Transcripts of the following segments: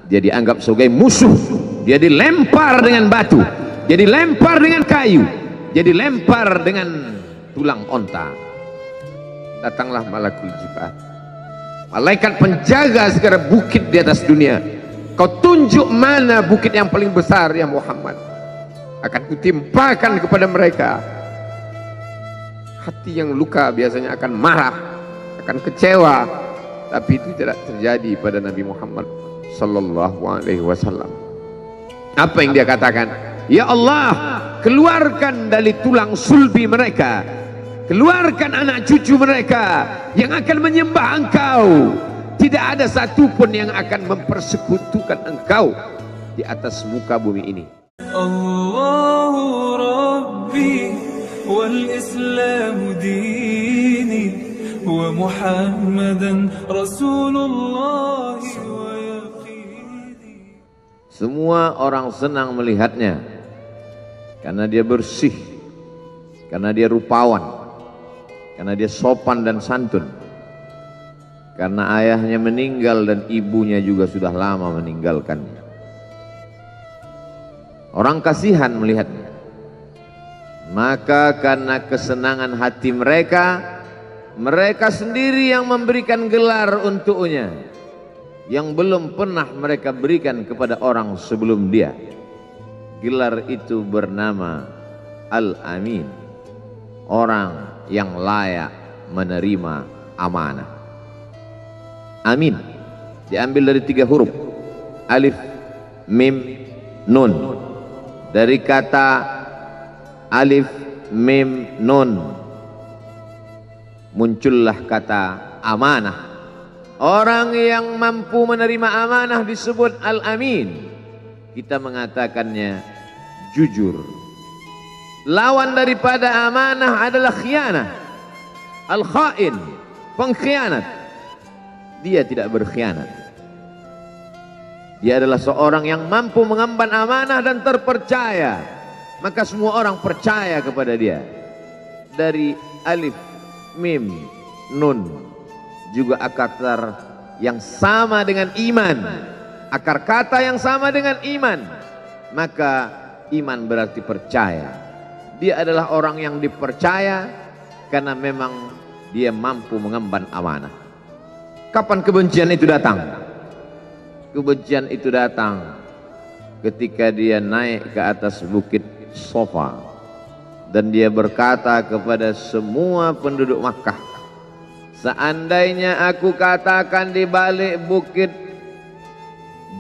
dia dianggap sebagai musuh, dia dilempar dengan batu, dia dilempar dengan kayu, dia dilempar dengan tulang onta. Datanglah malakul jibal, malaikat penjaga segala bukit di atas dunia. Kau tunjuk mana bukit yang paling besar ya Muhammad, akan kutimpakan kepada mereka. Hati yang luka biasanya akan marah, akan kecewa, tapi itu tidak terjadi pada Nabi Muhammad sallallahu alaihi wasallam. Apa yang dia katakan? Ya Allah, keluarkan dari tulang sulbi mereka, keluarkan anak cucu mereka yang akan menyembah Engkau. Tidak ada satupun yang akan mempersekutukan Engkau di atas muka bumi ini. Allahu Rabbi wal Islam dini wa Muhammadan Rasulullah wa yaqini. Semua orang senang melihatnya karena dia bersih, karena dia rupawan, karena dia sopan dan santun, karena ayahnya meninggal dan ibunya juga sudah lama meninggalkannya. Orang kasihan melihatnya. Maka karena kesenangan hati mereka, mereka sendiri yang memberikan gelar untuknya yang belum pernah mereka berikan kepada orang sebelum dia. Gelar itu bernama Al-Amin, orang yang layak menerima amanah. Amin diambil dari 3 huruf, alif, mim, nun. Dari kata alif, mim, nun muncullah kata amanah. Orang yang mampu menerima amanah disebut Al-Amin. Kita mengatakannya jujur. Lawan daripada amanah adalah khianah, al-khain, pengkhianat. Dia tidak berkhianat. Dia adalah seorang yang mampu mengemban amanah dan terpercaya, maka semua orang percaya kepada dia. Dari alif, mim, nun juga akar yang sama dengan iman, akar kata yang sama dengan iman, maka iman berarti percaya. Dia adalah orang yang dipercaya karena memang dia mampu mengemban amanah. Kapan kebencian itu datang? Kebencian itu datang ketika dia naik ke atas bukit Safa dan dia berkata kepada semua penduduk Makkah, seandainya aku katakan di balik bukit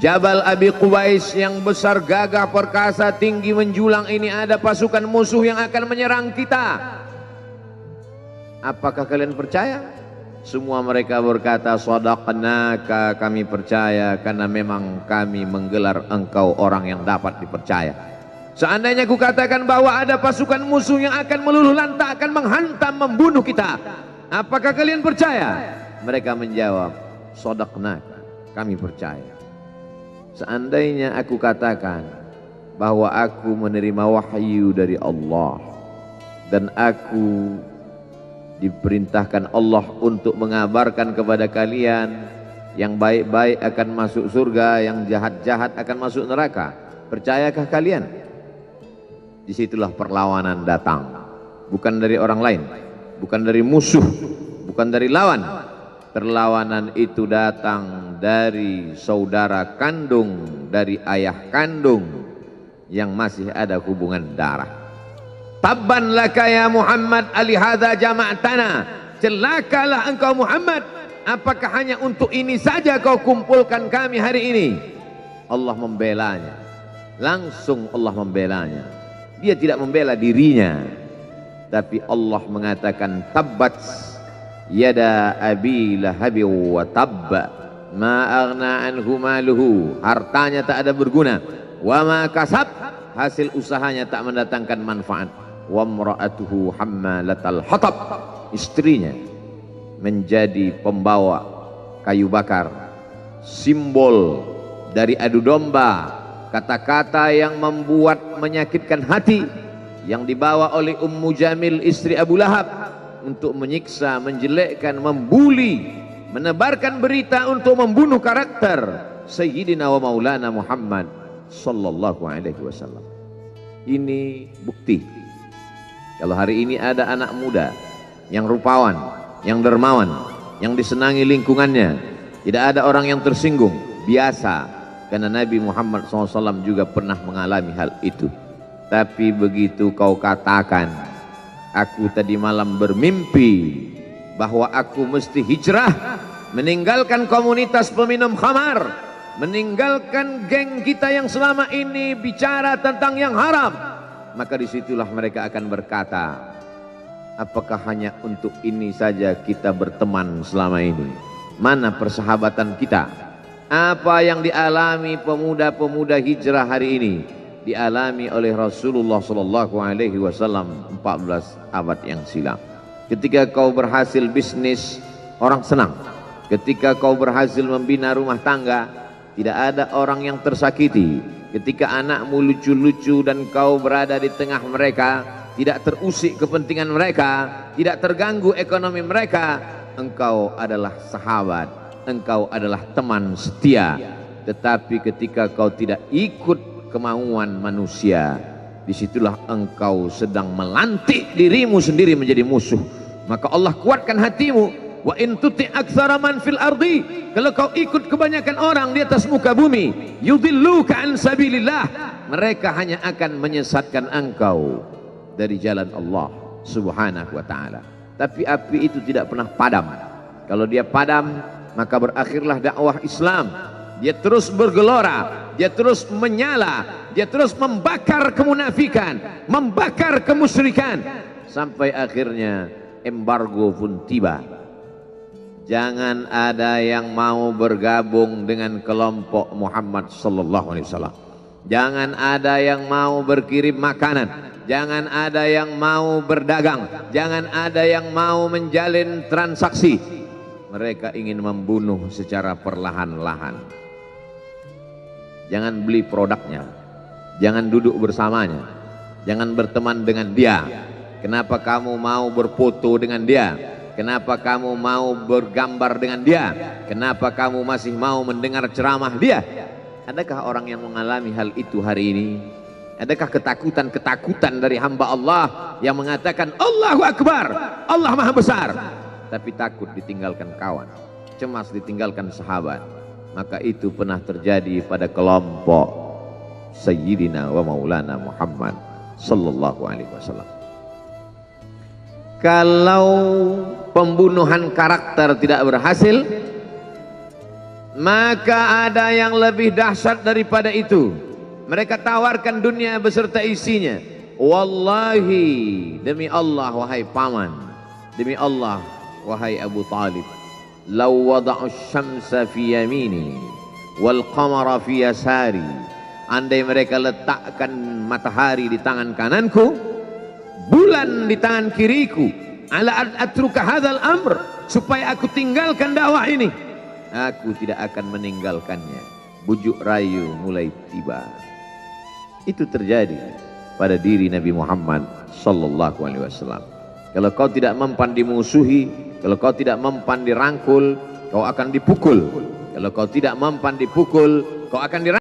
Jabal Abi Qubais yang besar, gagah, perkasa, tinggi, menjulang ini ada pasukan musuh yang akan menyerang kita, apakah kalian percaya? Semua mereka berkata, shadaqnaka, kami percaya karena memang kami menggelar engkau orang yang dapat dipercaya. Seandainya aku katakan bahwa ada pasukan musuh yang akan meluluh lantakkan, menghantam, membunuh kita, apakah kalian percaya? Mereka menjawab, shadaqnaka, kami percaya. Seandainya aku katakan bahwa aku menerima wahyu dari Allah dan aku diperintahkan Allah untuk mengabarkan kepada kalian yang baik-baik akan masuk surga, yang jahat-jahat akan masuk neraka, percayakah kalian? Disitulah perlawanan datang, bukan dari orang lain, bukan dari musuh, bukan dari lawan. Perlawanan itu datang dari saudara kandung, dari ayah kandung yang masih ada hubungan darah. Tabban laka ya Muhammad alihadza jama'tana, celakalah engkau Muhammad, apakah hanya untuk ini saja kau kumpulkan kami hari ini? Allah membelanya, langsung Allah membelanya. Dia tidak membela dirinya, tapi Allah mengatakan tabbat yada abi lahabi wa tabba ma aghna anhu maluhu, hartanya tak ada berguna, wa ma kasab, hasil usahanya tak mendatangkan manfaat, wa mra'atuhu hammalatal hatab, istrinya menjadi pembawa kayu bakar, simbol dari adu domba, kata-kata yang membuat menyakitkan hati yang dibawa oleh Ummu Jamil istri Abu Lahab untuk menyiksa, menjelekkan, membuli, menebarkan berita untuk membunuh karakter Sayyidina wa Maulana Muhammad sallallahu alaihi wasallam. Ini bukti kalau hari ini ada anak muda yang rupawan, yang dermawan, yang disenangi lingkungannya, tidak ada orang yang tersinggung, biasa, karena Nabi Muhammad SAW juga pernah mengalami hal itu. Tapi begitu kau katakan, aku tadi malam bermimpi bahwa aku mesti hijrah, meninggalkan komunitas peminum khamar, meninggalkan geng kita yang selama ini bicara tentang yang haram, maka disitulah mereka akan berkata, apakah hanya untuk ini saja kita berteman selama ini? Mana persahabatan kita? Apa yang dialami pemuda-pemuda hijrah hari ini dialami oleh Rasulullah Sallallahu Alaihi Wasallam 14 abad yang silam. Ketika kau berhasil bisnis, orang senang. Ketika kau berhasil membina rumah tangga, tidak ada orang yang tersakiti. Ketika anakmu lucu-lucu dan kau berada di tengah mereka, tidak terusik kepentingan mereka, tidak terganggu ekonomi mereka, engkau adalah sahabat, engkau adalah teman setia. Tetapi ketika kau tidak ikut kemauan manusia, disitulah engkau sedang melantik dirimu sendiri menjadi musuh. Maka Allah kuatkan hatimu. Wa in tuti' aktsara man fil ardi, kalau kau ikut kebanyakan orang di atas muka bumi, yudilluka an sabilillah, mereka hanya akan menyesatkan engkau dari jalan Allah Subhanahu wa taala. Tapi api itu tidak pernah padam. Kalau dia padam, maka berakhirlah dakwah Islam. Dia terus bergelora, dia terus menyala, dia terus membakar kemunafikan, membakar kemusyrikan, sampai akhirnya embargo pun tiba. Jangan ada yang mau bergabung dengan kelompok Muhammad sallallahu alaihi wasallam. Jangan ada yang mau berkirim makanan, jangan ada yang mau berdagang, jangan ada yang mau menjalin transaksi. Mereka ingin membunuh secara perlahan-lahan. Jangan beli produknya, jangan duduk bersamanya, jangan berteman dengan dia. Kenapa kamu mau berfoto dengan dia? Kenapa kamu mau bergambar dengan dia? Kenapa kamu masih mau mendengar ceramah dia? Adakah orang yang mengalami hal itu hari ini? Adakah ketakutan-ketakutan dari hamba Allah yang mengatakan Allahu Akbar, Allah Maha Besar, tapi takut ditinggalkan kawan, cemas ditinggalkan sahabat? Maka itu pernah terjadi pada kelompok Sayyidina wa Maulana Muhammad sallallahu alaihi wasallam. Kalau pembunuhan karakter tidak berhasil, maka ada yang lebih dahsyat daripada itu. Mereka tawarkan dunia beserta isinya. Wallahi, demi Allah wahai paman, demi Allah wahai Abu Talib, law wada'u syamsa fi yamini wal qamara fi yasari, andai mereka letakkan matahari di tangan kananku, bulan di tangan kiriku, ala an atruka hadzal amr, supaya aku tinggalkan dakwah ini, aku tidak akan meninggalkannya. Bujuk rayu mulai tiba. Itu terjadi pada diri Nabi Muhammad sallallahu alaihi wasallam. Kalau kau tidak mempan dimusuhi, kalau kau tidak mempan dirangkul, kau akan dipukul. Kalau kau tidak mempan dipukul, kau akan dirangkul.